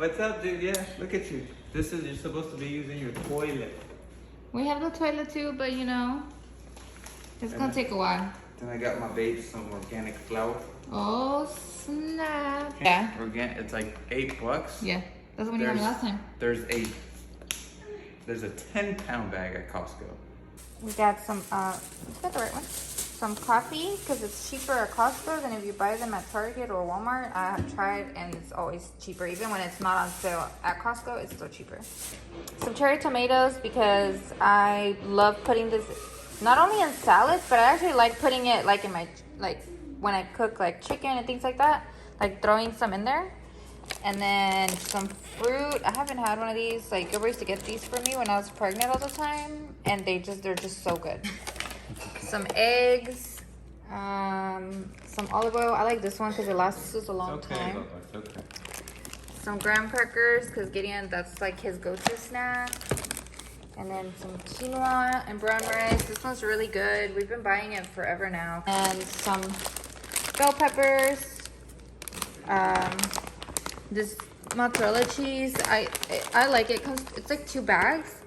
What's up, dude? Yeah, look at you. This is, you're supposed to be using your toilet. We have the toilet too, but you know, it's gonna take a while. Then I got my babes some organic flour. Oh snap! Yeah. It's like $8. Yeah, that's what you got me last time. There's a 10-pound bag at Costco. We got some, is that the right one? Some coffee, because it's cheaper at Costco than if you buy them at Target or Walmart. I have tried and it's always cheaper. Even when it's not on sale at Costco, it's still cheaper. Some cherry tomatoes, because I love putting this not only in salads, but I actually like putting it like in my, like when I cook like chicken and things like that, like throwing some in there. And then some fruit. I haven't had one of these. Like, Gilbert used to get these for me when I was pregnant all the time, and they're just so good. Some eggs, some olive oil. I like this one because it lasts us a long time. It's okay. Some graham crackers, because Gideon, that's like his go-to snack. And then some quinoa and brown rice. This one's really good. We've been buying it forever now. And some bell peppers. This mozzarella cheese, I like it because it's like 2 bags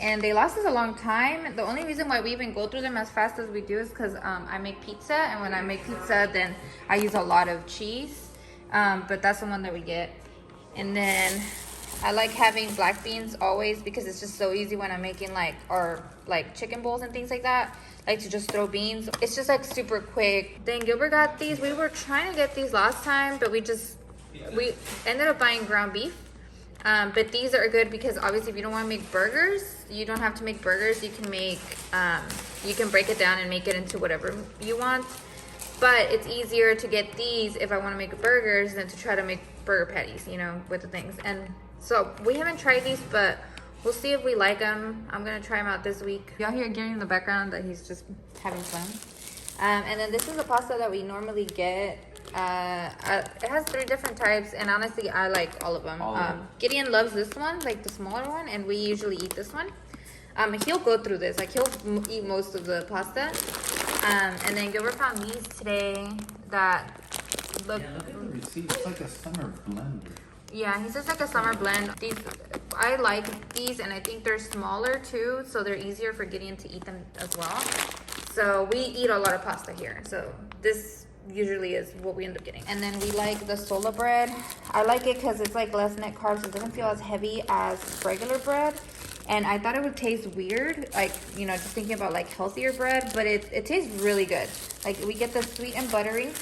and they last us a long time. The only reason why we even go through them as fast as we do is because I make pizza, and when I make pizza then I use a lot of cheese, but that's the one that we get. And then I like having black beans always because it's just so easy when I'm making like chicken bowls and things like that, like to just throw beans. It's just like super quick. Then Gilbert got these. We were trying to get these last time, but we ended up buying ground beef. But these are good because obviously if you don't want to make burgers, you don't have to make burgers. You can make, you can break it down and make it into whatever you want. But it's easier to get these if I want to make burgers than to try to make burger patties, you know, with the things. And so we haven't tried these, but we'll see if we like them. I'm going to try them out this week. Y'all hear Gary in the background that he's just having fun. And then this is the pasta that we normally get. It has 3 different types, and honestly I like all of them. Gideon loves this one, like the smaller one, and we usually eat this one. He'll go through this, like he'll eat most of the pasta. And then Gilbert found these today that look, Yeah, look at the receipt. It's like a summer blender. Yeah, he says like a summer blend. These, I like these, and I think they're smaller too, so they're easier for Gideon to eat them as well. So we eat a lot of pasta here, so this usually is what we end up getting. And then we like the sola bread. I like it because it's like less net carbs. It doesn't feel as heavy as regular bread, and I thought it would taste weird, like, you know, just thinking about like healthier bread, but it tastes really good. Like, we get the sweet and buttery,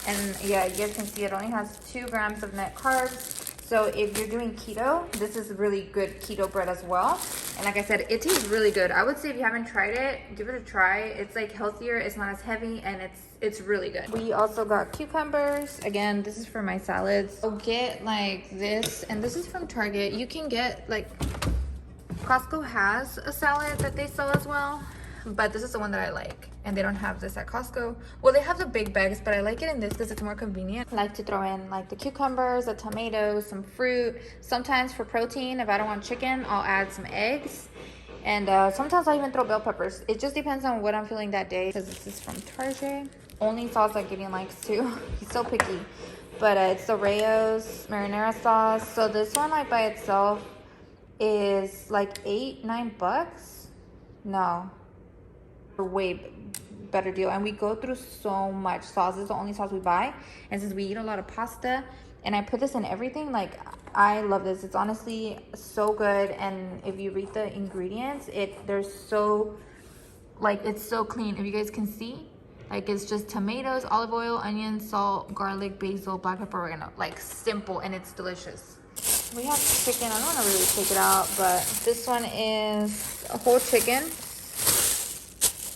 and yeah, you guys can see it only has 2 grams of net carbs. So if you're doing keto, this is really good keto bread as well. And like I said, it tastes really good. I would say if you haven't tried it, give it a try. It's like healthier, it's not as heavy, and it's really good. We also got cucumbers. Again, this is for my salads. I'll get like this, and this is from Target. You can get like, Costco has a salad that they sell as well, but this is the one that I like, and they don't have this at Costco. Well, they have the big bags, but I like it in this because it's more convenient. I like to throw in like the cucumbers, the tomatoes, some fruit. Sometimes for protein, if I don't want chicken, I'll add some eggs. And sometimes I even throw bell peppers. It just depends on what I'm feeling that day. Because this is from Target. Only sauce that Gideon likes too. He's so picky. But it's the Rayo's marinara sauce. So this one, like by itself, is like $8-9. No, way better deal. And we go through so much sauce. This is the only sauce we buy, and since we eat a lot of pasta and I put this in everything, like, I love this. It's honestly so good. And if you read the ingredients, there's so, like, it's so clean. If you guys can see, like, it's just tomatoes, olive oil, onion, salt, garlic, basil, black pepper, oregano. Like, simple, and it's delicious. We have chicken. I don't want to really take it out, but this one is a whole chicken.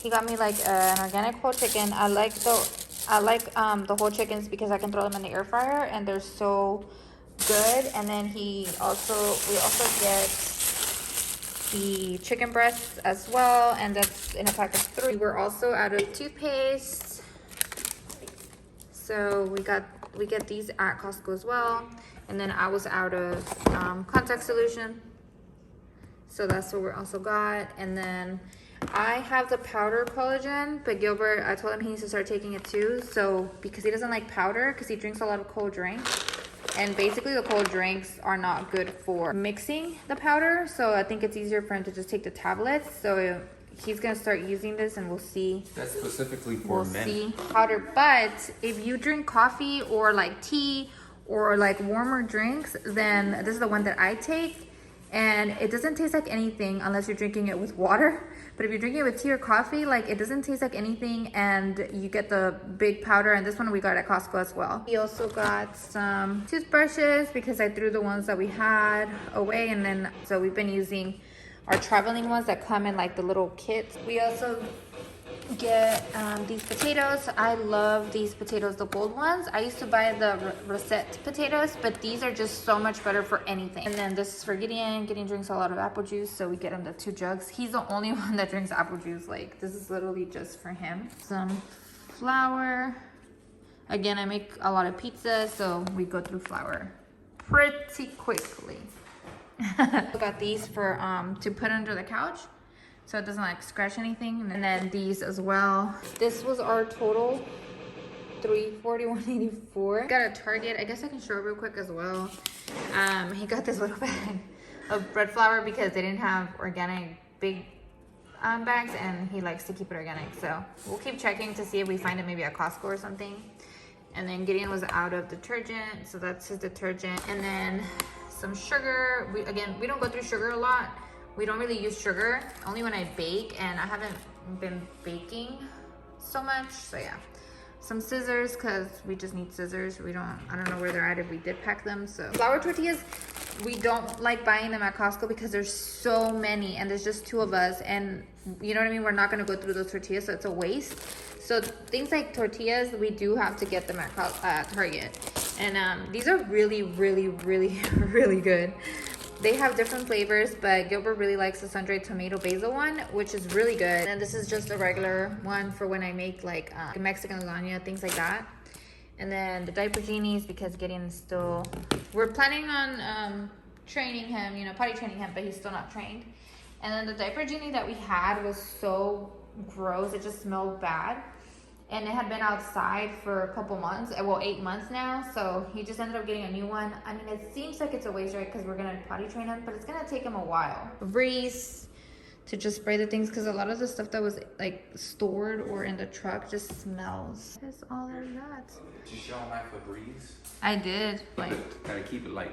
He got me like an organic whole chicken. I like the whole chickens because I can throw them in the air fryer, and they're so good. And then we also get the chicken breasts as well, and that's in a pack of 3. We're also out of toothpaste, so we get these at Costco as well. And then I was out of contact solution, so that's what we also got. And then I have the powder collagen, but Gilbert, I told him he needs to start taking it too. So because he doesn't like powder, because he drinks a lot of cold drinks, And basically the cold drinks are not good for mixing the powder. So I think it's easier for him to just take the tablets. So he's gonna start using this and we'll see. That's specifically for men. See powder. But if you drink coffee or like tea or like warmer drinks, then this is the one that I take. And it doesn't taste like anything unless you're drinking it with water. But if you're drinking it with tea or coffee, like it doesn't taste like anything, and you get the big powder. And this one we got at Costco as well. We also got some toothbrushes because I threw the ones that we had away, and then so we've been using our traveling ones that come in like the little kits. We also get these potatoes. I love these potatoes, the gold ones. I used to buy the Rosette potatoes, but these are just so much better for anything. And then this is for Gideon. Gideon drinks a lot of apple juice, so we get him the 2 jugs. He's the only one that drinks apple juice. Like, this is literally just for him. Some flour. Again, I make a lot of pizza, so we go through flour pretty quickly. I got these for to put under the couch, so it doesn't like scratch anything. And then these as well. This was our total, $341.84. Got a Target. I guess I can show it real quick as well. He got this little bag of bread flour because they didn't have organic big bags, and he likes to keep it organic. So we'll keep checking to see if we find it maybe at Costco or something. And then Gideon was out of detergent, so that's his detergent. And then some sugar. We don't go through sugar a lot. We don't really use sugar, only when I bake, and I haven't been baking so much, so yeah. Some scissors, because we just need scissors. I don't know where they're at if we did pack them. So flour tortillas, we don't like buying them at Costco because there's so many, and there's just 2 of us, and you know what I mean? We're not gonna go through those tortillas, so it's a waste. So things like tortillas, we do have to get them at Target. And these are really, really, really, really good. They have different flavors, but Gilbert really likes the sun-dried tomato basil one, which is really good. And this is just a regular one for when I make like Mexican lasagna, things like that. And then the diaper genies, because Gideon's still, we're planning on training him, you know, potty training him, but he's still not trained. And then the diaper genie that we had was so gross. It just smelled bad. And it had been outside for a couple months, well, 8 months now. So he just ended up getting a new one. I mean, it seems like it's a waste, right? Because we're gonna potty train him, but it's gonna take him a while. Breeze to just spray the things, because a lot of the stuff that was like stored or in the truck just smells. That's all I got. Did you show him like a breeze? I did. Like, gotta keep it light.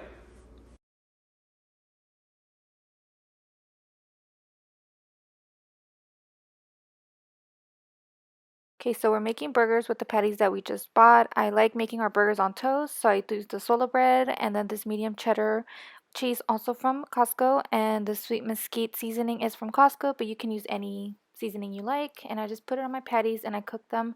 okay, so we're making burgers with the patties that we just bought. I like making our burgers on toast, so I use the solo bread and then this medium cheddar cheese also from Costco, and the sweet mesquite seasoning is from Costco, but you can use any seasoning you like. And I just put it on my patties and I cook them.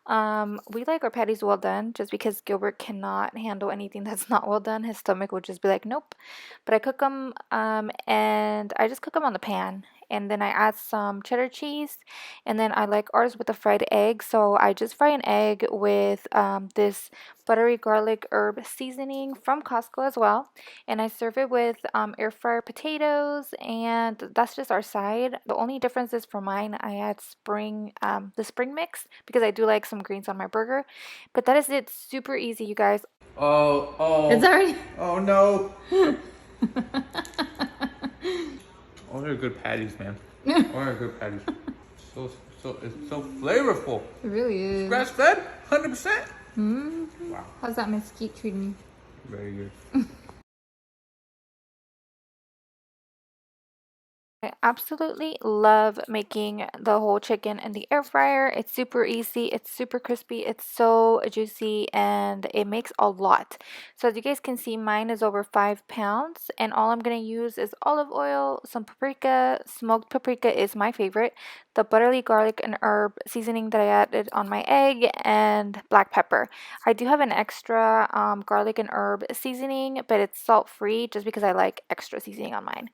We like our patties well done, just because Gilbert cannot handle anything that's not well done. His stomach would just be like, nope. But I cook them, and I just cook them on the pan. And then I add some cheddar cheese, and then I like ours with a fried egg. So I just fry an egg with this buttery garlic herb seasoning from Costco as well. And I serve it with air fryer potatoes, and that's just our side. The only difference is for mine, I add the spring mix, because I do like some greens on my burger. But that is it. Super easy, you guys. Oh. It's already. Oh no. Oh, they're good patties, man. Oh, they're good patties. It's so flavorful. It really is. Grass fed, 100%. Wow. How's that mesquite treating you? Very good. I absolutely love making the whole chicken in the air fryer. It's super easy, it's super crispy, it's so juicy, and it makes a lot. So as you guys can see, mine is over 5 pounds, and all I'm going to use is olive oil, some paprika. Smoked paprika is my favorite, the buttery garlic and herb seasoning that I added on my egg, and black pepper. I do have an extra garlic and herb seasoning, but it's salt free, just because I like extra seasoning on mine.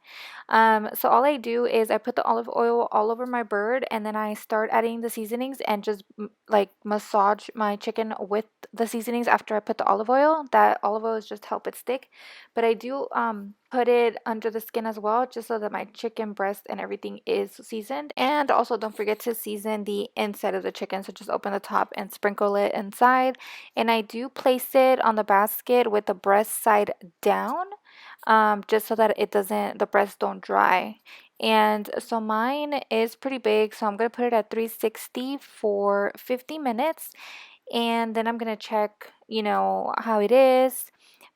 So all I do is I put the olive oil all over my bird, and then I start adding the seasonings and just like massage my chicken with the seasonings after I put the olive oil. That olive oil is just help it stick. But I do put it under the skin as well, just so that my chicken breast and everything is seasoned. And also don't forget to season the inside of the chicken, so just open the top and sprinkle it inside. And I do place it on the basket with the breast side down, just so that the breasts don't dry. And so mine is pretty big, so I'm gonna put it at 360 for 50 minutes, and then I'm gonna check, how it is.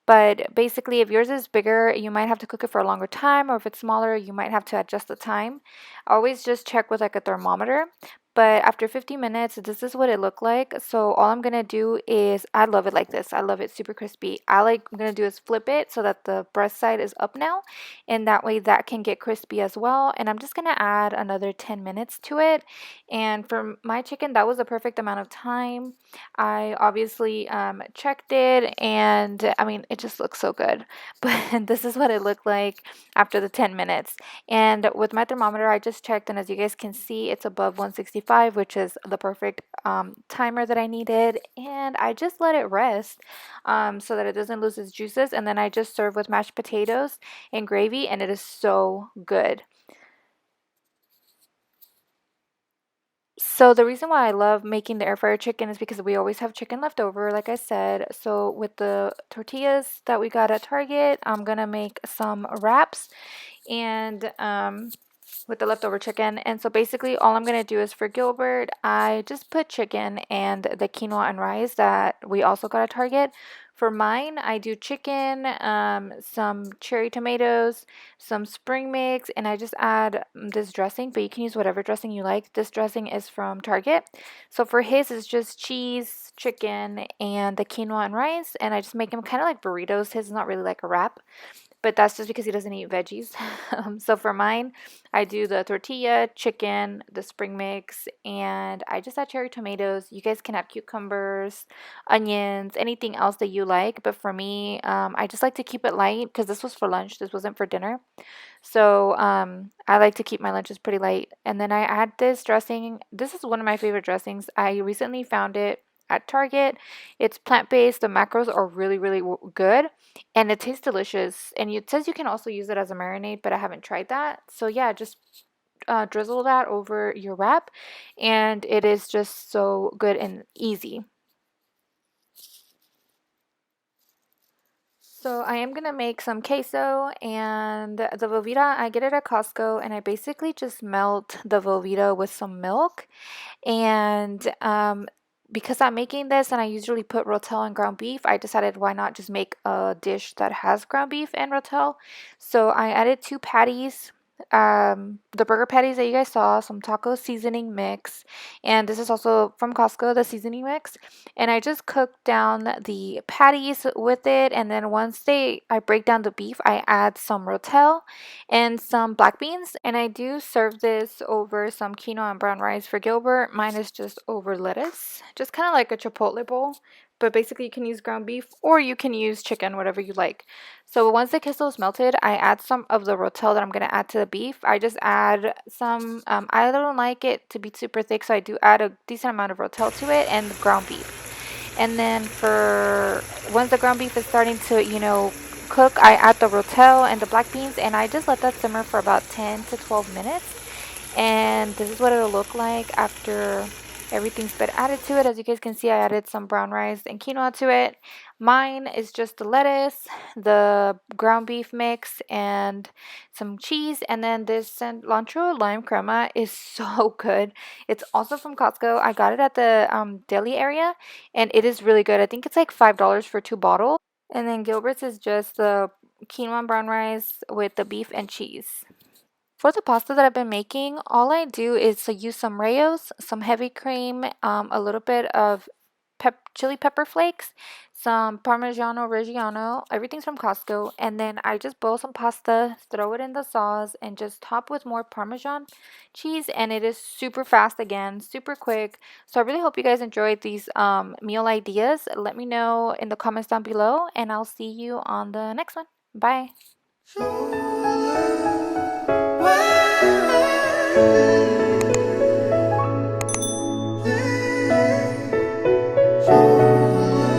But basically, if yours is bigger, you might have to cook it for a longer time, or if it's smaller, you might have to adjust the time. Always just check with like a thermometer. But after 50 minutes, this is what it looked like. So all I'm gonna do is, I love it like this. I love it super crispy. I'm gonna do is flip it so that the breast side is up now, and that way that can get crispy as well. And I'm just gonna add another 10 minutes to it. And for my chicken, that was the perfect amount of time. I obviously checked it, and I mean, it just looks so good. But this is what it looked like after the 10 minutes. And with my thermometer, I just checked, and as you guys can see, it's above 165, which is the perfect timer that I needed. And I just let it rest so that it doesn't lose its juices. And then I just serve with mashed potatoes and gravy, and it is so good. So the reason why I love making the air fryer chicken is because we always have chicken left over, like I said. So with the tortillas that we got at Target, I'm gonna make some wraps, and with the leftover chicken. And so basically all I'm going to do is for Gilbert, I just put chicken and the quinoa and rice that we also got at Target. For mine, I do chicken, some cherry tomatoes, some spring mix, and I just add this dressing, but you can use whatever dressing you like. This dressing is from Target. So for his, it's just cheese, chicken, and the quinoa and rice, and I just make him kind of like burritos. His is not really like a wrap, but that's just because he doesn't eat veggies. So for mine, I do the tortilla, chicken, the spring mix, and I just add cherry tomatoes. You guys can have cucumbers, onions, anything else that you like. But for me, I just like to keep it light because this was for lunch. This wasn't for dinner. So I like to keep my lunches pretty light. And then I add this dressing. This is one of my favorite dressings. I recently found it at Target. It's plant-based. The macros are really, really good, and it tastes delicious. And it says you can also use it as a marinade, but I haven't tried that. So yeah, just drizzle that over your wrap, and it is just so good and easy. So I am gonna make some queso, and the velveeta, I get it at Costco, and I basically just melt the velveeta with some milk. And because I'm making this and I usually put Rotel and ground beef, I decided why not just make a dish that has ground beef and Rotel. So I added 2 patties, the burger patties that you guys saw, some taco seasoning mix, and this is also from Costco, the seasoning mix. And I just cooked down the patties with it, and then I break down the beef, I add some Rotel and some black beans, and I do serve this over some quinoa and brown rice for Gilbert. Mine is just over lettuce, just kind of like a chipotle bowl, but basically you can use ground beef or you can use chicken, whatever you like. So once the queso is melted, I add some of the Rotel that I'm going to add to the beef. I just add some, I don't like it to be super thick, so I do add a decent amount of Rotel to it and the ground beef. And then for once the ground beef is starting to, cook, I add the Rotel and the black beans, and I just let that simmer for about 10 to 12 minutes. And this is what it'll look like after everything's been added to it. As you guys can see, I added some brown rice and quinoa to it. Mine is just the lettuce, the ground beef mix, and some cheese. And then this cilantro lime crema is so good. It's also from Costco. I got it at the deli area, and it is really good. I think it's like $5 for 2 bottles. And then Gilbert's is just the quinoa and brown rice with the beef and cheese. For the pasta that I've been making, all I do is to use some rayos, some heavy cream, a little bit of chili pepper flakes, some Parmigiano Reggiano, everything's from Costco, and then I just boil some pasta, throw it in the sauce, and just top with more Parmesan cheese, and it is super fast again, super quick. So I really hope you guys enjoyed these meal ideas. Let me know in the comments down below, and I'll see you on the next one. Bye.